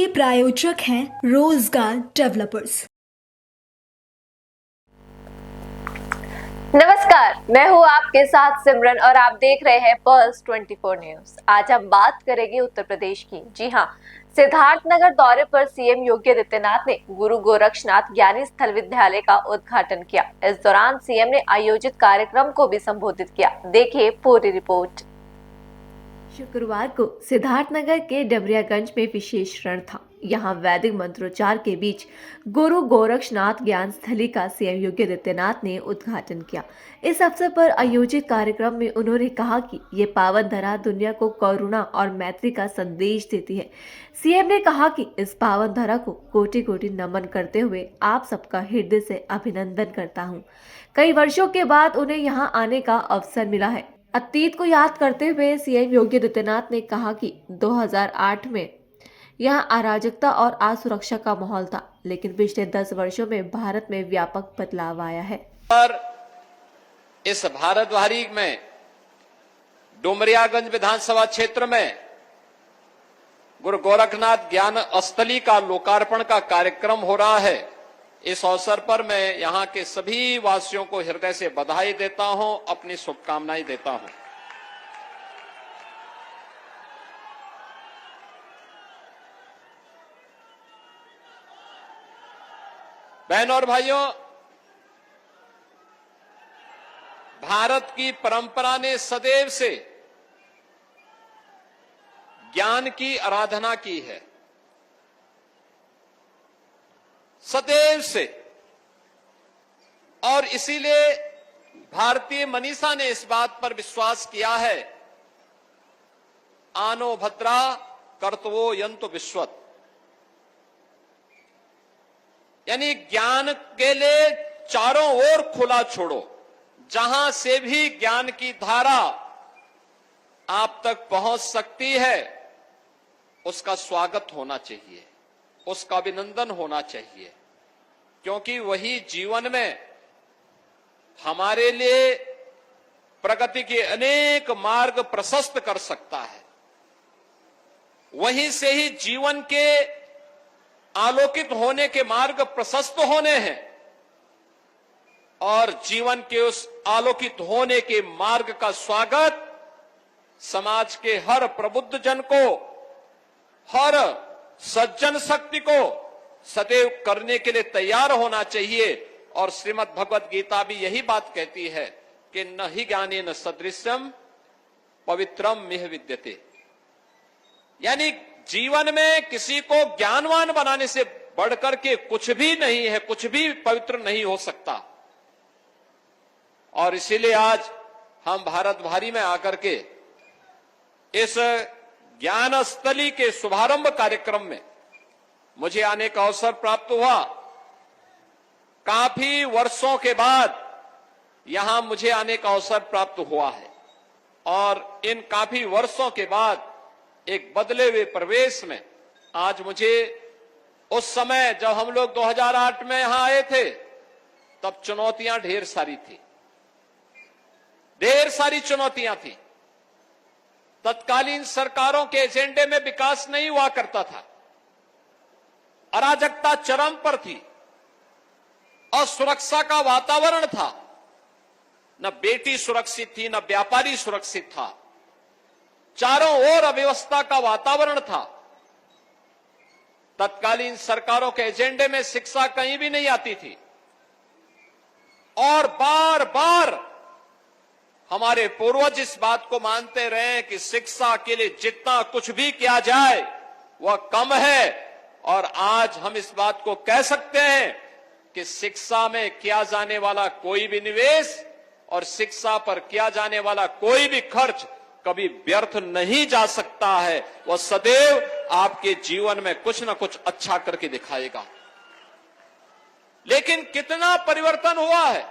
के प्रायोजक हैं रोजगार डेवलपर्स। नमस्कार, मैं हूं आपके साथ सिमरन और आप देख रहे हैं पल्स 24 न्यूज। आज हम बात करेंगे उत्तर प्रदेश की। जी हां, सिद्धार्थनगर दौरे पर सीएम योगी आदित्यनाथ ने गुरु गोरक्षनाथ ज्ञानी स्थल विद्यालय का उद्घाटन किया। इस दौरान सीएम ने आयोजित कार्यक्रम को भी संबोधित किया। देखिए पूरी रिपोर्ट। शुक्रवार को सिद्धार्थनगर के डबरियागंज में विशेष रण था। यहाँ वैदिक मंत्रोच्चार के बीच गुरु गोरक्षनाथ ज्ञान स्थली का सीएम योगी आदित्यनाथ ने उद्घाटन किया। इस अवसर पर आयोजित कार्यक्रम में उन्होंने कहा कि ये पावन धरा दुनिया को करुणा और मैत्री का संदेश देती है। सीएम ने कहा कि इस पावन धरा को कोटि कोटि नमन करते हुए आप सबका हृदय से अभिनंदन करता हूँ। कई वर्षों के बाद उन्हें यहाँ आने का अवसर मिला है। अतीत को याद करते हुए सीएम योगी आदित्यनाथ ने कहा कि 2008 में यहां अराजकता और असुरक्षा का माहौल था, लेकिन पिछले 10 वर्षों में भारत में व्यापक बदलाव आया है। और इस भारतवारी में डुमरियागंज विधानसभा क्षेत्र में गुरु गोरखनाथ ज्ञान स्थली का लोकार्पण का कार्यक्रम हो रहा है। इस अवसर पर मैं यहां के सभी वासियों को हृदय से बधाई देता हूं, अपनी शुभकामनाएं देता हूं। बहनों और भाइयों, भारत की परंपरा ने सदैव से ज्ञान की आराधना की है, सदैव से। और इसीलिए भारतीय मनीषा ने इस बात पर विश्वास किया है, आनो भद्रा कर्तवो यंतु विश्वत, यानी ज्ञान के लिए चारों ओर खुला छोड़ो। जहां से भी ज्ञान की धारा आप तक पहुंच सकती है, उसका स्वागत होना चाहिए, उसका अभिनंदन होना चाहिए, क्योंकि वही जीवन में हमारे लिए प्रगति के अनेक मार्ग प्रशस्त कर सकता है। वहीं से ही जीवन के आलोकित होने के मार्ग प्रशस्त होने हैं और जीवन के उस आलोकित होने के मार्ग का स्वागत समाज के हर प्रबुद्ध जन को, हर सज्जन शक्ति को सदैव करने के लिए तैयार होना चाहिए। और श्रीमद् भगवत गीता भी यही बात कहती है कि न ही ज्ञानेन सदृश्यम पवित्रम मिह विद्यते, यानी जीवन में किसी को ज्ञानवान बनाने से बढ़कर के कुछ भी नहीं है, कुछ भी पवित्र नहीं हो सकता। और इसीलिए आज हम भारतवारी में आकर के इस ज्ञान स्थली के शुभारंभ कार्यक्रम में मुझे आने का अवसर प्राप्त हुआ। काफी वर्षों के बाद यहां मुझे आने का अवसर प्राप्त हुआ है और इन काफी वर्षों के बाद एक बदले हुए प्रवेश में आज मुझे, उस समय जब हम लोग 2008 में यहां आए थे तब चुनौतियां ढेर सारी थी, ढेर सारी चुनौतियां थी। तत्कालीन सरकारों के एजेंडे में विकास नहीं हुआ करता था, अराजकता चरम पर थी, असुरक्षा का वातावरण था, न बेटी सुरक्षित थी, न व्यापारी सुरक्षित था, चारों ओर अव्यवस्था का वातावरण था। तत्कालीन सरकारों के एजेंडे में शिक्षा कहीं भी नहीं आती थी और बार बार हमारे पूर्वज इस बात को मानते रहे कि शिक्षा के लिए जितना कुछ भी किया जाए वह कम है। और आज हम इस बात को कह सकते हैं कि शिक्षा में किया जाने वाला कोई भी निवेश और शिक्षा पर किया जाने वाला कोई भी खर्च कभी व्यर्थ नहीं जा सकता है, वह सदैव आपके जीवन में कुछ न कुछ अच्छा करके दिखाएगा। लेकिन कितना परिवर्तन हुआ है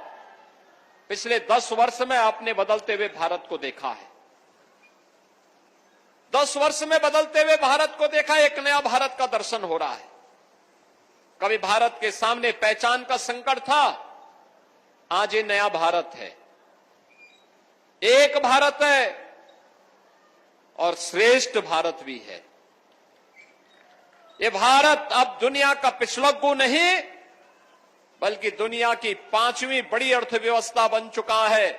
पिछले 10 वर्ष में, आपने बदलते हुए भारत को देखा है। 10 वर्ष में बदलते हुए भारत को देखा, एक नया भारत का दर्शन हो रहा है। कभी भारत के सामने पहचान का संकट था, आज ये नया भारत है, एक भारत है और श्रेष्ठ भारत भी है। ये भारत अब दुनिया का पिछलग्गू नहीं बल्कि दुनिया की 5वीं बड़ी अर्थव्यवस्था बन चुका है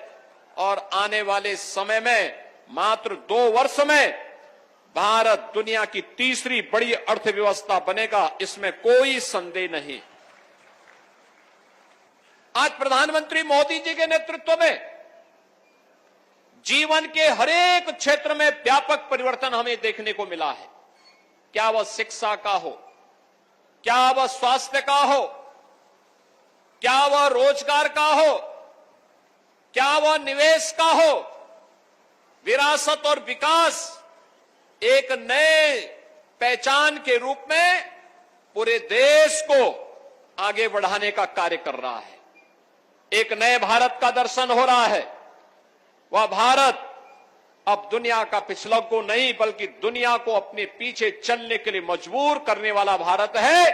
और आने वाले समय में मात्र 2 वर्ष में भारत दुनिया की 3री बड़ी अर्थव्यवस्था बनेगा, इसमें कोई संदेह नहीं। आज प्रधानमंत्री मोदी जी के नेतृत्व में जीवन के हरेक क्षेत्र में व्यापक परिवर्तन हमें देखने को मिला है। क्या वह शिक्षा का हो, क्या वह स्वास्थ्य का हो, क्या वह रोजगार का हो, क्या वह निवेश का हो, विरासत और विकास एक नए पहचान के रूप में पूरे देश को आगे बढ़ाने का कार्य कर रहा है। एक नए भारत का दर्शन हो रहा है। वह भारत अब दुनिया का पिछलग्गू नहीं बल्कि दुनिया को अपने पीछे चलने के लिए मजबूर करने वाला भारत है।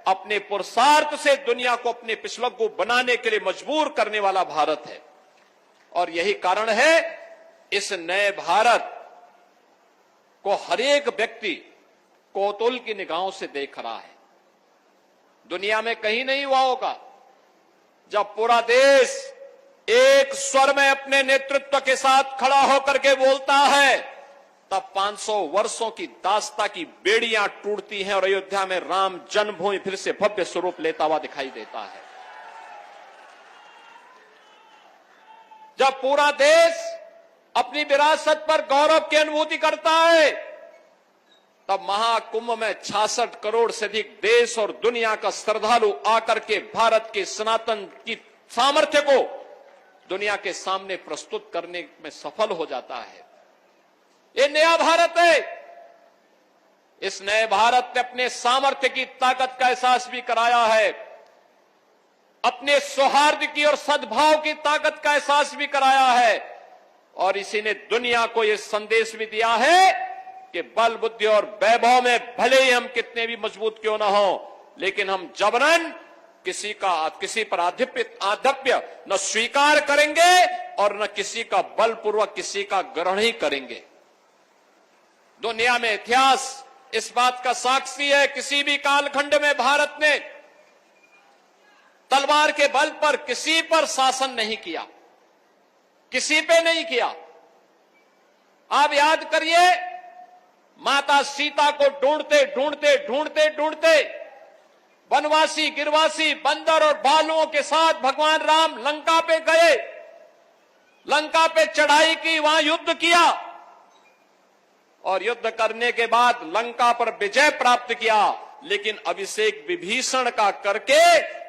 अपने पुरुषार्थ से दुनिया को अपने पिछलग्गू बनाने के लिए मजबूर करने वाला भारत है। और यही कारण है इस नए भारत को हरेक व्यक्ति कौतूहल की निगाहों से देख रहा है। दुनिया में कहीं नहीं हुआ होगा जब पूरा देश एक स्वर में अपने नेतृत्व के साथ खड़ा होकर के बोलता है, तब 500 वर्षों की दास्ता की बेड़ियां टूटती हैं और अयोध्या में राम जन्मभूमि फिर से भव्य स्वरूप लेता हुआ दिखाई देता है। जब पूरा देश अपनी विरासत पर गौरव की अनुभूति करता है, तब महाकुंभ में 66 करोड़ से अधिक देश और दुनिया का श्रद्धालु आकर के भारत के सनातन की सामर्थ्य को दुनिया के सामने प्रस्तुत करने में सफल हो जाता है। ये नया भारत है। इस नए भारत ने अपने सामर्थ्य की ताकत का एहसास भी कराया है, अपने सौहार्द की और सद्भाव की ताकत का एहसास भी कराया है और इसी ने दुनिया को यह संदेश भी दिया है कि बल बुद्धि और वैभव में भले ही हम कितने भी मजबूत क्यों ना हो, लेकिन हम जबरन किसी पर आधिपत्य न स्वीकार करेंगे और न किसी का बलपूर्वक किसी का ग्रहण ही करेंगे। दुनिया में इतिहास इस बात का साक्षी है, किसी भी कालखंड में भारत ने तलवार के बल पर किसी पर शासन नहीं किया, किसी पे नहीं किया। आप याद करिए, माता सीता को ढूंढते ढूंढते ढूंढते ढूंढते वनवासी गिरवासी बंदर और भालुओं के साथ भगवान राम लंका पे गए, लंका पे चढ़ाई की, वहां युद्ध किया और युद्ध करने के बाद लंका पर विजय प्राप्त किया। लेकिन अभिषेक विभीषण का करके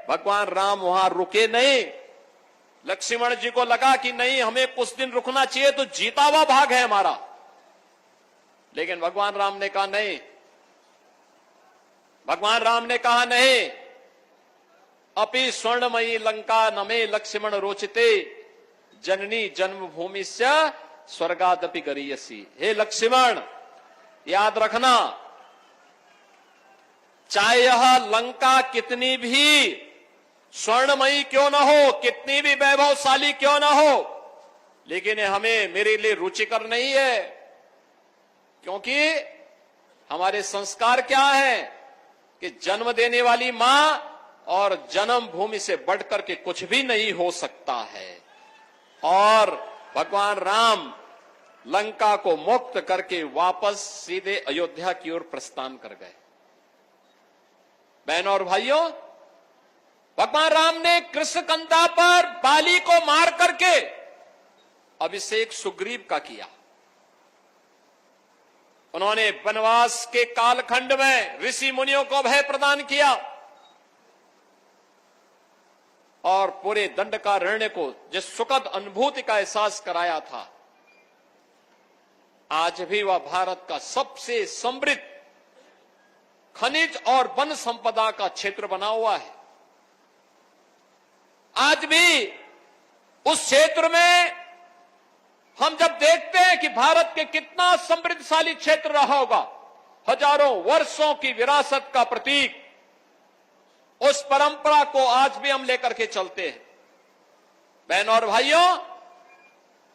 भगवान राम वहां रुके नहीं। लक्ष्मण जी को लगा कि नहीं, हमें कुछ दिन रुकना चाहिए, तो जीता हुआ भाग है हमारा। लेकिन भगवान राम ने कहा नहीं, भगवान राम ने कहा नहीं, अपि स्वर्णमयी लंका नमे लक्ष्मण रोचते जननी जन्मभूमि से स्वर्गादपि गरीयसी। हे लक्ष्मण, याद रखना, चाहे यह लंका कितनी भी स्वर्णमयी क्यों ना हो, कितनी भी वैभवशाली क्यों ना हो, लेकिन हमें मेरे लिए रुचिकर नहीं है। क्योंकि हमारे संस्कार क्या है कि जन्म देने वाली मां और जन्मभूमि से बढ़कर के कुछ भी नहीं हो सकता है। और भगवान राम लंका को मुक्त करके वापस सीधे अयोध्या की ओर प्रस्थान कर गए। बहनों और भाइयों, भगवान राम ने कृष्णकंधा पर बाली को मार करके अभिषेक सुग्रीव का किया। उन्होंने वनवास के कालखंड में ऋषि मुनियों को अभय प्रदान किया और पूरे दंडकारण्य को जिस सुखद अनुभूति का एहसास कराया था, आज भी वह भारत का सबसे समृद्ध खनिज और वन संपदा का क्षेत्र बना हुआ है। आज भी उस क्षेत्र में हम जब देखते हैं कि भारत के कितना समृद्धशाली क्षेत्र रहा होगा, हजारों वर्षों की विरासत का प्रतीक, उस परंपरा को आज भी हम लेकर के चलते हैं। बहनों और भाइयों,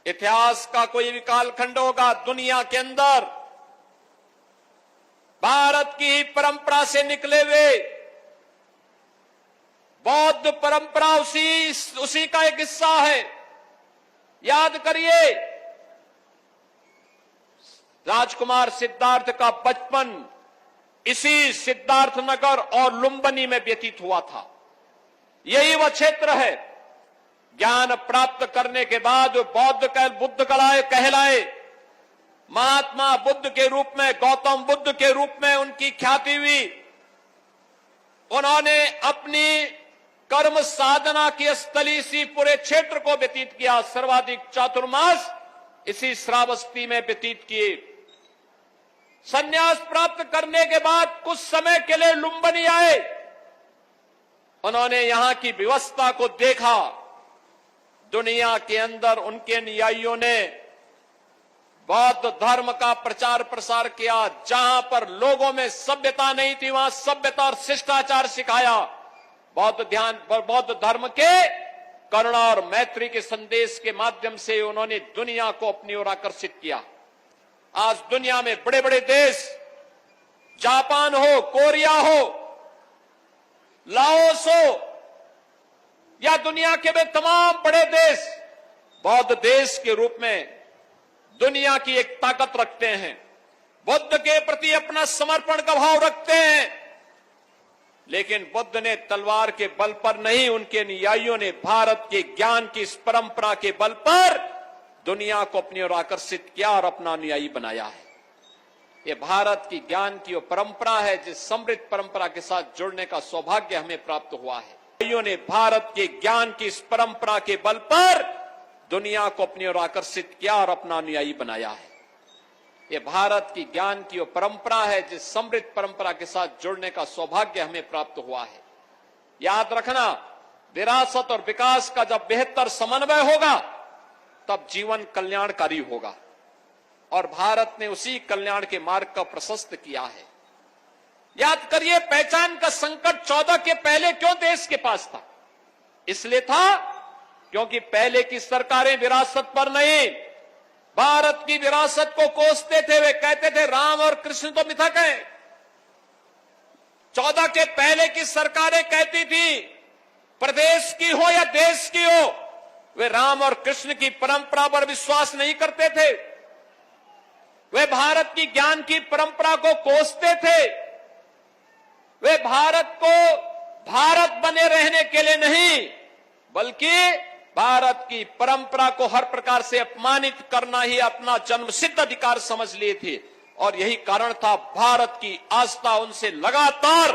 इतिहास का कोई भी कालखंड होगा दुनिया के अंदर, भारत की ही परंपरा से निकले हुए बौद्ध परंपरा उसी का एक हिस्सा है। याद करिए, राजकुमार सिद्धार्थ का बचपन इसी सिद्धार्थनगर और लुम्बिनी में व्यतीत हुआ था। यही वह क्षेत्र है। ज्ञान प्राप्त करने के बाद बुद्ध कहलाए। महात्मा बुद्ध के रूप में, गौतम बुद्ध के रूप में उनकी ख्याति हुई। उन्होंने अपनी कर्म साधना की स्थली इसी पूरे क्षेत्र को व्यतीत किया। सर्वाधिक चातुर्मास इसी श्रावस्ती में व्यतीत किए। संन्यास प्राप्त करने के बाद कुछ समय के लिए लुम्बिनी आए। उन्होंने यहां की व्यवस्था को देखा। दुनिया के अंदर उनके अनुयायियों ने बौद्ध धर्म का प्रचार प्रसार किया। जहां पर लोगों में सभ्यता नहीं थी, वहां सभ्यता और शिष्टाचार सिखाया। बौद्ध धर्म के करुणा और मैत्री के संदेश के माध्यम से उन्होंने दुनिया को अपनी ओर आकर्षित किया। आज दुनिया में बड़े बड़े देश, जापान हो, कोरिया हो, लाओस हो, या दुनिया के वे तमाम बड़े देश बौद्ध देश के रूप में दुनिया की एक ताकत रखते हैं। बुद्ध के प्रति अपना समर्पण का भाव रखते हैं। लेकिन बुद्ध ने तलवार के बल पर नहीं, उनके अनुयायियों ने भारत के ज्ञान की इस परंपरा के बल पर दुनिया को अपनी ओर आकर्षित किया और अपना अनुयायी बनाया है। ये भारत की ज्ञान की वो परंपरा है जिस समृद्ध परंपरा के साथ जुड़ने का सौभाग्य हमें प्राप्त हुआ है। अनुयायियों ने भारत के ज्ञान की इस परंपरा के बल पर दुनिया को अपनी ओर आकर्षित किया और अपना अनुयायी बनाया है। ये भारत की ज्ञान की वो परंपरा है जिस समृद्ध परंपरा के साथ जुड़ने का सौभाग्य हमें प्राप्त हुआ है। याद रखना, विरासत और विकास का जब बेहतर समन्वय होगा तब जीवन कल्याणकारी होगा, और भारत ने उसी कल्याण के मार्ग का प्रशस्त किया है। याद करिए, पहचान का संकट 14 के पहले क्यों देश के पास था? इसलिए था क्योंकि पहले की सरकारें विरासत पर नहीं, भारत की विरासत को कोसते थे। वे कहते थे राम और कृष्ण तो मिथक है। 14 के पहले की सरकारें कहती थी, प्रदेश की हो या देश की हो, वे राम और कृष्ण की परंपरा पर विश्वास नहीं करते थे। वे भारत की ज्ञान की परंपरा को कोसते थे। वे भारत को भारत बने रहने के लिए नहीं, बल्कि भारत की परंपरा को हर प्रकार से अपमानित करना ही अपना जन्मसिद्ध अधिकार समझ लिए थे। और यही कारण था भारत की आस्था उनसे लगातार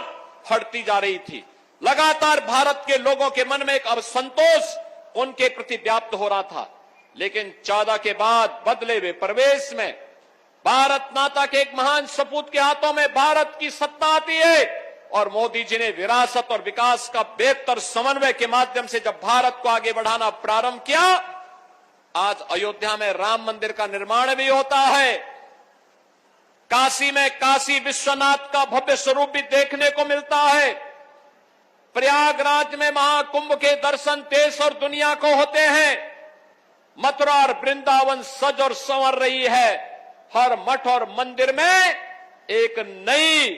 हटती जा रही थी। लगातार भारत के लोगों के मन में एक असंतोष उनके प्रति व्याप्त हो रहा था। लेकिन 14 के बाद बदले हुए परिवेश में भारत माता के एक महान सपूत के हाथों में भारत की सत्ता आती है, और मोदी जी ने विरासत और विकास का बेहतर समन्वय के माध्यम से जब भारत को आगे बढ़ाना प्रारंभ किया, आज अयोध्या में राम मंदिर का निर्माण भी होता है। काशी में काशी विश्वनाथ का भव्य स्वरूप भी देखने को मिलता है। प्रयागराज में महाकुंभ के दर्शन देश और दुनिया को होते हैं। मथुरा और वृंदावन सज और संवर रही है। हर मठ और मंदिर में एक नई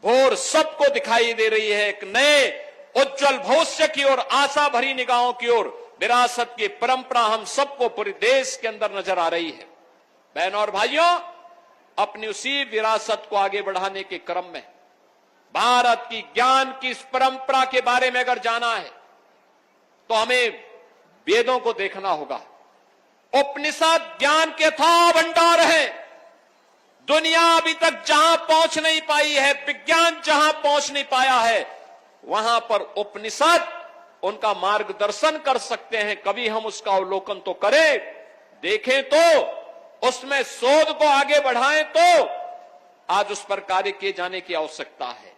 भोर सबको दिखाई दे रही है, एक नए उज्जवल भविष्य की ओर, आशा भरी निगाहों की ओर विरासत की परंपरा हम सबको पूरे देश के अंदर नजर आ रही है। बहनों और भाइयों, अपनी उसी विरासत को आगे बढ़ाने के क्रम में भारत की ज्ञान की इस परंपरा के बारे में अगर जाना है तो हमें वेदों को देखना होगा। उपनिषद ज्ञान के अथाह भंडार है। दुनिया अभी तक जहां पहुंच नहीं पाई है, विज्ञान जहां पहुंच नहीं पाया है, वहां पर उपनिषद उनका मार्गदर्शन कर सकते हैं। कभी हम उसका अवलोकन तो करें, देखें तो, उसमें शोध को आगे बढ़ाएं तो आज उस पर कार्य किए जाने की आवश्यकता है।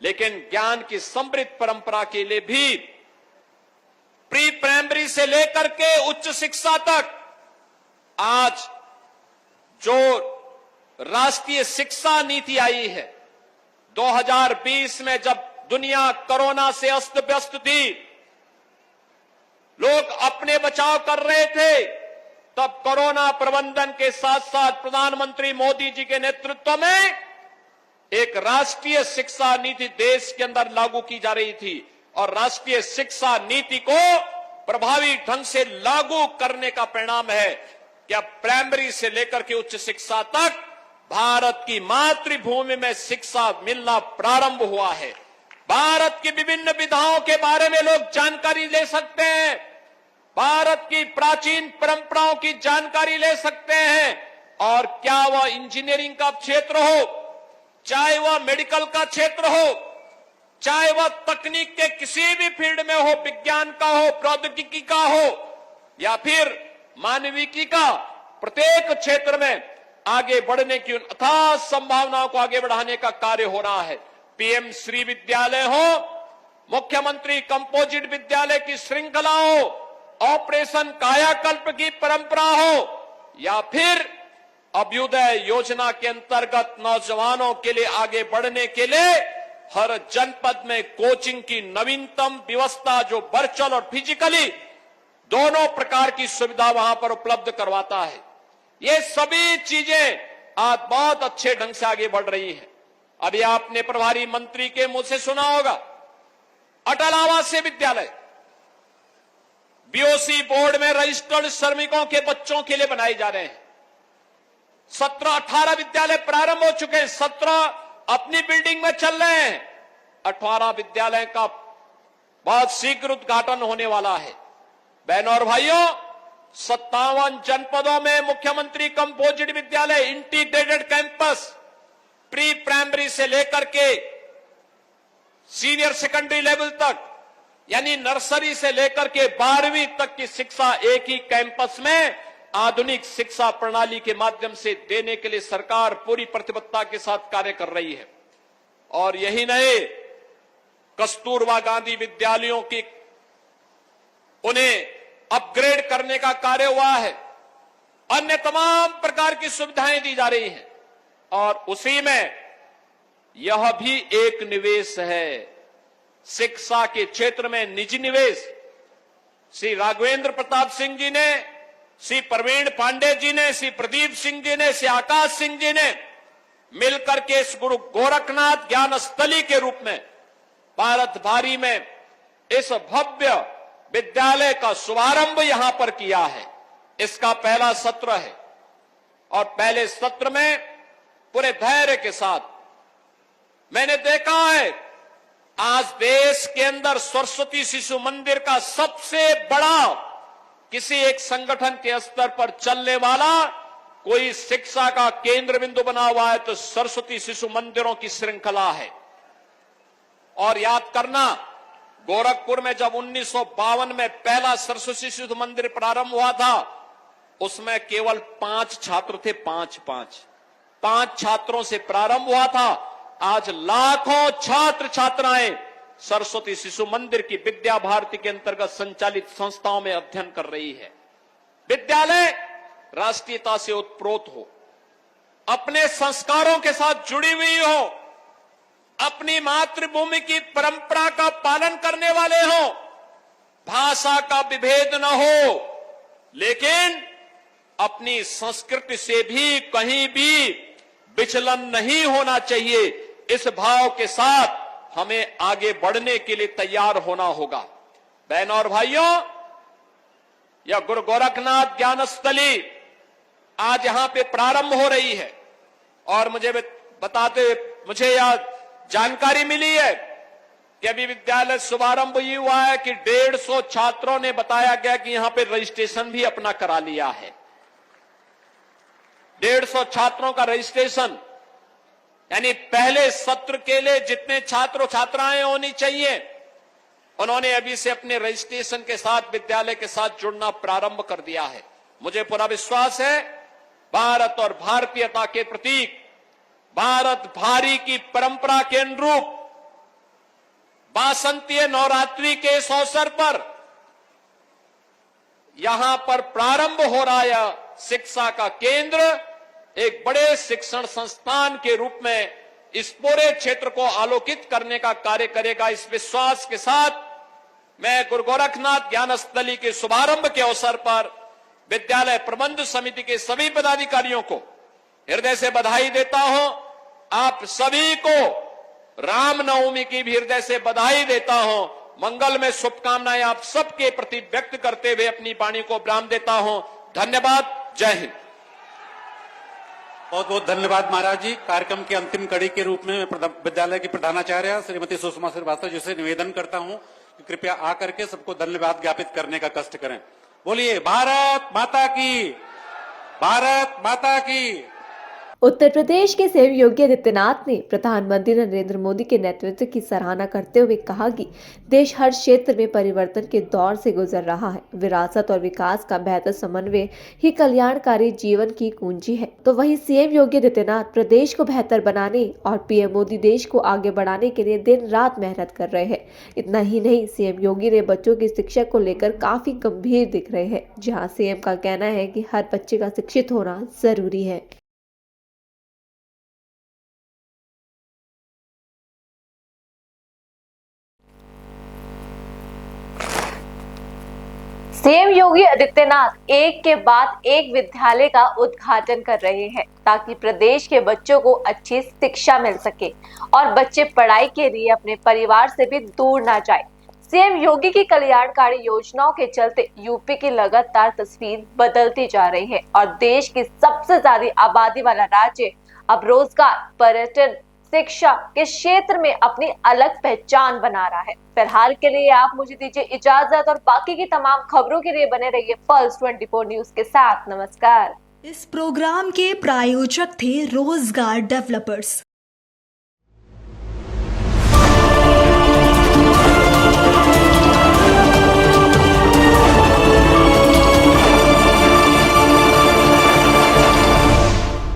लेकिन ज्ञान की समृद्ध परंपरा के लिए भी प्री प्राइमरी से लेकर के उच्च शिक्षा तक आज जो राष्ट्रीय शिक्षा नीति आई है 2020 में, जब दुनिया कोरोना से अस्त व्यस्त थी, लोग अपने बचाव कर रहे थे, तब कोरोना प्रबंधन के साथ साथ प्रधानमंत्री मोदी जी के नेतृत्व में एक राष्ट्रीय शिक्षा नीति देश के अंदर लागू की जा रही थी और राष्ट्रीय शिक्षा नीति को प्रभावी ढंग से लागू करने का परिणाम है कि अब प्राइमरी से लेकर के उच्च शिक्षा तक भारत की मातृभूमि में शिक्षा मिलना प्रारंभ हुआ है। भारत की विभिन्न विधाओं के बारे में लोग जानकारी ले सकते हैं, भारत की प्राचीन परंपराओं की जानकारी ले सकते हैं, और क्या वह इंजीनियरिंग का क्षेत्र हो, चाहे वह मेडिकल का क्षेत्र हो, चाहे वह तकनीक के किसी भी फील्ड में हो, विज्ञान का हो, प्रौद्योगिकी का हो या फिर मानविकी का, प्रत्येक क्षेत्र में आगे बढ़ने की अथाह संभावनाओं को आगे बढ़ाने का कार्य हो रहा है। पीएम श्री विद्यालय हो, मुख्यमंत्री कंपोजिट विद्यालय की श्रृंखला हो, ऑपरेशन कायाकल्प की परंपरा हो या फिर अभ्युदय योजना के अंतर्गत नौजवानों के लिए आगे बढ़ने के लिए हर जनपद में कोचिंग की नवीनतम व्यवस्था जो वर्चुअल और फिजिकली दोनों प्रकार की सुविधा वहां पर उपलब्ध करवाता है। ये सभी चीजें आज बहुत अच्छे ढंग से आगे बढ़ रही हैं। अभी आपने प्रभारी मंत्री के मुंह से सुना होगा, अटल आवासीय विद्यालय बीओसी बोर्ड में रजिस्टर्ड श्रमिकों के बच्चों के लिए बनाए जा रहे हैं। 17-18 विद्यालय प्रारंभ हो चुके हैं, 17 अपनी बिल्डिंग में चल रहे हैं, 18 विद्यालय का बहुत शीघ्र उद्घाटन होने वाला है। बहनों और भाइयों, 57 जनपदों में मुख्यमंत्री कंपोजिट विद्यालय, इंटीग्रेटेड कैंपस, प्री प्राइमरी से लेकर के सीनियर सेकेंडरी लेवल तक, यानी नर्सरी से लेकर के 12वीं तक की शिक्षा एक ही कैंपस में आधुनिक शिक्षा प्रणाली के माध्यम से देने के लिए सरकार पूरी प्रतिबद्धता के साथ कार्य कर रही है। और यही नहीं, कस्तूरबा गांधी विद्यालयों की उन्हें अपग्रेड करने का कार्य हुआ है, अन्य तमाम प्रकार की सुविधाएं दी जा रही हैं और उसी में यह भी एक निवेश है। शिक्षा के क्षेत्र में निजी निवेश श्री राघवेंद्र प्रताप सिंह जी ने, श्री प्रवीण पांडे जी ने, श्री प्रदीप सिंह जी ने, श्री आकाश सिंह जी ने मिलकर के इस गुरु गोरखनाथ ज्ञान स्थली के रूप में भारत भारी में इस भव्य विद्यालय का शुभारंभ यहां पर किया है। इसका पहला सत्र है और पहले सत्र में पूरे धैर्य के साथ मैंने देखा है, आज देश के अंदर सरस्वती शिशु मंदिर का सबसे बड़ा किसी एक संगठन के स्तर पर चलने वाला कोई शिक्षा का केंद्र बिंदु बना हुआ है तो सरस्वती शिशु मंदिरों की श्रृंखला है। और याद करना, गोरखपुर में जब 1952 में पहला सरस्वती शिशु मंदिर प्रारंभ हुआ था, उसमें केवल 5 छात्र थे, 5 छात्रों से प्रारंभ हुआ था। आज लाखों छात्र छात्राएं सरस्वती शिशु मंदिर की विद्या भारती के अंतर्गत संचालित संस्थाओं में अध्ययन कर रही है। विद्यालय राष्ट्रीयता से उत्प्रोत हो, अपने संस्कारों के साथ जुड़ी हुई हो, अपनी मातृभूमि की परंपरा का पालन करने वाले हो, भाषा का विभेद न हो, लेकिन अपनी संस्कृति से भी कहीं भी विचलन नहीं होना चाहिए। इस भाव के साथ हमें आगे बढ़ने के लिए तैयार होना होगा। बहनों और भाइयों, यह गुरु गोरखनाथ ज्ञान स्थली आज यहां पे प्रारंभ हो रही है और मुझे यह जानकारी मिली है कि अभी विद्यालय शुभारंभ ही हुआ है कि 150 छात्रों ने बताया गया कि यहां पे रजिस्ट्रेशन भी अपना करा लिया है। 150 छात्रों का रजिस्ट्रेशन, यानी पहले सत्र के लिए जितने छात्र छात्राएं होनी चाहिए, उन्होंने अभी से अपने रजिस्ट्रेशन के साथ विद्यालय के साथ जुड़ना प्रारंभ कर दिया है। मुझे पूरा विश्वास है, भारत और भारतीयता के प्रतीक, भारत भारी की परंपरा के अनुरूप वासंतीय नवरात्रि के इस अवसर पर यहां पर प्रारंभ हो रहा है शिक्षा का केंद्र एक बड़े शिक्षण संस्थान के रूप में इस पूरे क्षेत्र को आलोकित करने का कार्य करेगा। इस विश्वास के साथ मैं गुरु गोरखनाथ ज्ञान स्थली के शुभारंभ के अवसर पर विद्यालय प्रबंध समिति के सभी पदाधिकारियों को हृदय से बधाई देता हूं। आप सभी को रामनवमी की भी हृदय से बधाई देता हूं। मंगल में शुभकामनाएं आप सबके प्रति व्यक्त करते हुए अपनी वाणी को विराम देता हूं। धन्यवाद। जय हिंद। बहुत बहुत धन्यवाद महाराज जी। कार्यक्रम की अंतिम कड़ी के रूप में मैं विद्यालय की प्रधानाचार्य श्रीमती सुषमा श्रीवास्तव जी से निवेदन करता हूं कि कृपया आकर के सबको धन्यवाद ज्ञापित करने का कष्ट करें। बोलिए भारत माता की, भारत माता की। उत्तर प्रदेश के सीएम योगी आदित्यनाथ ने प्रधानमंत्री नरेंद्र मोदी के नेतृत्व की सराहना करते हुए कहा कि देश हर क्षेत्र में परिवर्तन के दौर से गुजर रहा है। विरासत और विकास का बेहतर समन्वय ही कल्याणकारी जीवन की कुंजी है। तो वहीं सीएम योगी आदित्यनाथ प्रदेश को बेहतर बनाने और पीएम मोदी देश को आगे बढ़ाने के लिए दिन रात मेहनत कर रहे हैं। इतना ही नहीं, सीएम योगी ने बच्चों की शिक्षा को लेकर काफी गंभीर दिख रहे हैं, जहाँ सीएम का कहना है कि हर बच्चे का शिक्षित होना जरूरी है। सीएम योगी आदित्यनाथ एक के बाद एक विद्यालय का उद्घाटन कर रहे हैं ताकि प्रदेश के बच्चों को अच्छी शिक्षा मिल सके और बच्चे पढ़ाई के लिए अपने परिवार से भी दूर ना जाए। सीएम योगी की कल्याणकारी योजनाओं के चलते यूपी की लगातार तस्वीर बदलती जा रही है और देश की सबसे ज्यादा आबादी वाला राज्य अब रोजगार, पर्यटन, शिक्षा के क्षेत्र में अपनी अलग पहचान बना रहा है। फिलहाल के लिए आप मुझे दीजिए इजाजत और बाकी की तमाम खबरों के लिए बने रहिए पल्स 24 न्यूज के साथ। नमस्कार। इस प्रोग्राम के प्रायोजक थे रोजगार डेवलपर्स।